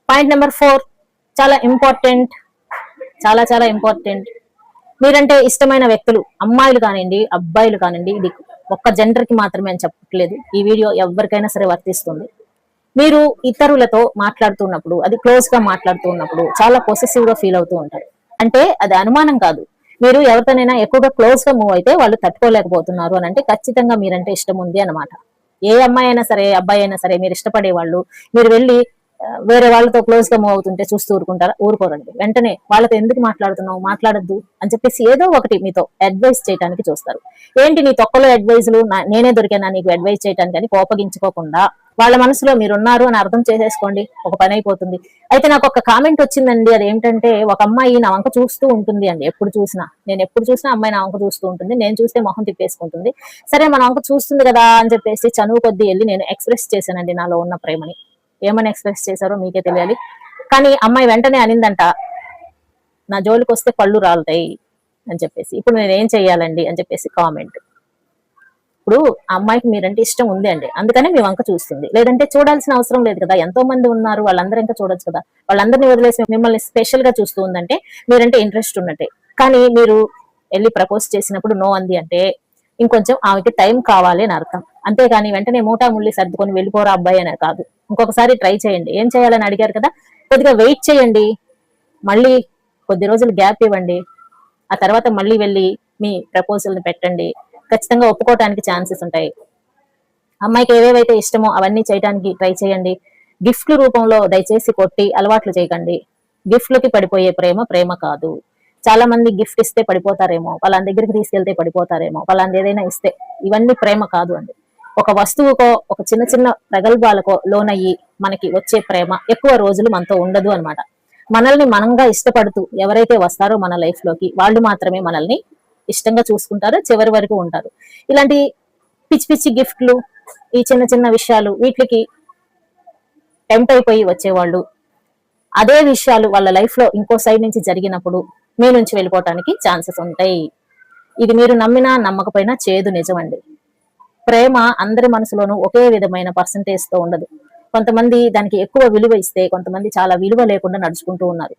Point number 4 చాలా important, చాలా చాలా ఇంపార్టెంట్. మీరంటే ఇష్టమైన వ్యక్తులు, అమ్మాయిలు కానివ్వండి అబ్బాయిలు కానివ్వండి, ఇది ఒక్క జెండర్ కి మాత్రమే అని చెప్పట్లేదు, ఈ వీడియో ఎవరికైనా సరే వర్తిస్తుంది. మీరు ఇతరులతో మాట్లాడుతున్నప్పుడు, అది క్లోజ్ గా మాట్లాడుతున్నప్పుడు చాలా పొసెసివ్ గా ఫీల్ అవుతూ ఉంటారు. అంటే అది అనుమానం కాదు, మీరు ఎవరితోనైనా ఎక్కువగా క్లోజ్ గా మూవ్ అయితే వాళ్ళు తట్టుకోలేకపోతున్నారు అని అంటే ఖచ్చితంగా మీరంటే ఇష్టం ఉంది అనమాట. ఏ అమ్మాయి అయినా సరే అబ్బాయి అయినా సరే మీరు ఇష్టపడే వాళ్ళు, మీరు వెళ్ళి వేరే వాళ్ళతో క్లోజ్ గా మూవ్ అవుతుంటే చూస్తూ ఊరుకుంటారా? ఊరుకోరండి. వెంటనే వాళ్ళతో ఎందుకు మాట్లాడుతున్నావు, మాట్లాడద్దు అని చెప్పేసి ఏదో ఒకటి మీతో అడ్వైస్ చేయడానికి చూస్తారు. ఏంటి నీ తొక్కలో అడ్వైజులు, నేనే దొరికానా నీకు అడ్వైస్ చేయడానికి అని కోపగించుకోకుండా వాళ్ళ మనసులో మీరున్నారు అని అర్థం చేసేసుకోండి, ఒక పని అయిపోతుంది. అయితే నాకు ఒక కామెంట్ వచ్చిందండి, అదేంటంటే ఒక అమ్మాయి నా వంక చూస్తూ ఉంటుంది అండి, నేను ఎప్పుడు చూసినా అమ్మాయి నా వంక చూస్తూ ఉంటుంది, నేను చూస్తే మొహం తిప్పేసుకుంటుంది. సరే మన వంక చూస్తుంది కదా అని చెప్పేసి చనువు కొద్దీ వెళ్ళి నేను ఎక్స్ప్రెస్ చేశానండి నాలో ఉన్న ప్రేమని. ఏమని ఎక్స్ప్రెస్ చేశారో మీకే తెలియాలి. కానీ అమ్మాయి వెంటనే అనిందంట, నా జోలికి వస్తే పళ్ళు రాలుతాయి అని చెప్పేసి. ఇప్పుడు నేను ఏం చెయ్యాలండి అని చెప్పేసి కామెంట్. ఇప్పుడు ఆ అమ్మాయికి మీరంటే ఇష్టం ఉంది అండి, అందుకనే మీ వంక చూస్తుంది. లేదంటే చూడాల్సిన అవసరం లేదు కదా, ఎంతో మంది ఉన్నారు, వాళ్ళందరూ ఇంకా చూడొచ్చు కదా. వాళ్ళందరినీ వదిలేసి మిమ్మల్ని స్పెషల్ గా చూస్తూ ఉందంటే మీరంటే ఇంట్రెస్ట్ ఉన్నట్టే. కానీ మీరు వెళ్ళి ప్రపోజ్ చేసినప్పుడు నో అంది అంటే ఇంకొంచెం ఆమెకి టైం కావాలి అని అర్థం. అంతేగాని వెంటనే మూటా ముళ్ళి సర్దుకొని వెళ్ళిపోరా అబ్బాయి అనే కాదు. ఇంకొకసారి ట్రై చేయండి. ఏం చేయాలని అడిగారు కదా, కొద్దిగా వెయిట్ చేయండి, మళ్ళీ కొద్ది రోజులు గ్యాప్ ఇవ్వండి, ఆ తర్వాత మళ్ళీ వెళ్ళి మీ ప్రపోజల్ని పెట్టండి. ఖచ్చితంగా ఒప్పుకోవటానికి ఛాన్సెస్ ఉంటాయి. అమ్మాయికి ఏవేవైతే ఇష్టమో అవన్నీ చేయడానికి ట్రై చేయండి. గిఫ్ట్ల రూపంలో దయచేసి కొట్టి అలవాట్లు చేయకండి. గిఫ్ట్లకి పడిపోయే ప్రేమ ప్రేమ కాదు. చాలా మంది గిఫ్ట్ ఇస్తే పడిపోతారేమో, వాళ్ళ దగ్గరికి తీసుకెళ్తే పడిపోతారేమో, వాళ్ళ ఏదైనా ఇస్తే, ఇవన్నీ ప్రేమ కాదు అండి. ఒక వస్తువుకో ఒక చిన్న చిన్న ప్రగల్భాలకో లోనయ్యి మనకి వచ్చే ప్రేమ ఎక్కువ రోజులు మనతో ఉండదు అనమాట. మనల్ని మనంగా ఇష్టపడుతూ ఎవరైతే వస్తారో మన లైఫ్ లోకి, వాళ్ళు మాత్రమే మనల్ని ఇష్టంగా చూసుకుంటారు, చివరి వరకు ఉంటారు. ఇలాంటి పిచ్చి పిచ్చి గిఫ్ట్లు, ఈ చిన్న చిన్న విషయాలు, వీటికి టెంప్ట్ అయిపోయి వచ్చేవాళ్ళు, అదే విషయాలు వాళ్ళ లైఫ్ లో ఇంకో సైడ్ నుంచి జరిగినప్పుడు మీ నుంచి వెళ్ళిపోవటానికి ఛాన్సెస్ ఉంటాయి. ఇది మీరు నమ్మినా నమ్మకపోయినా చేదు నిజం అండి. ప్రేమ అందరి మనసులోనూ ఒకే విధమైన పర్సంటేజ్ తో ఉండదు. కొంతమంది దానికి ఎక్కువ విలువ ఇస్తే, కొంతమంది చాలా విలువ లేకుండా నడుచుకుంటూ ఉన్నారు.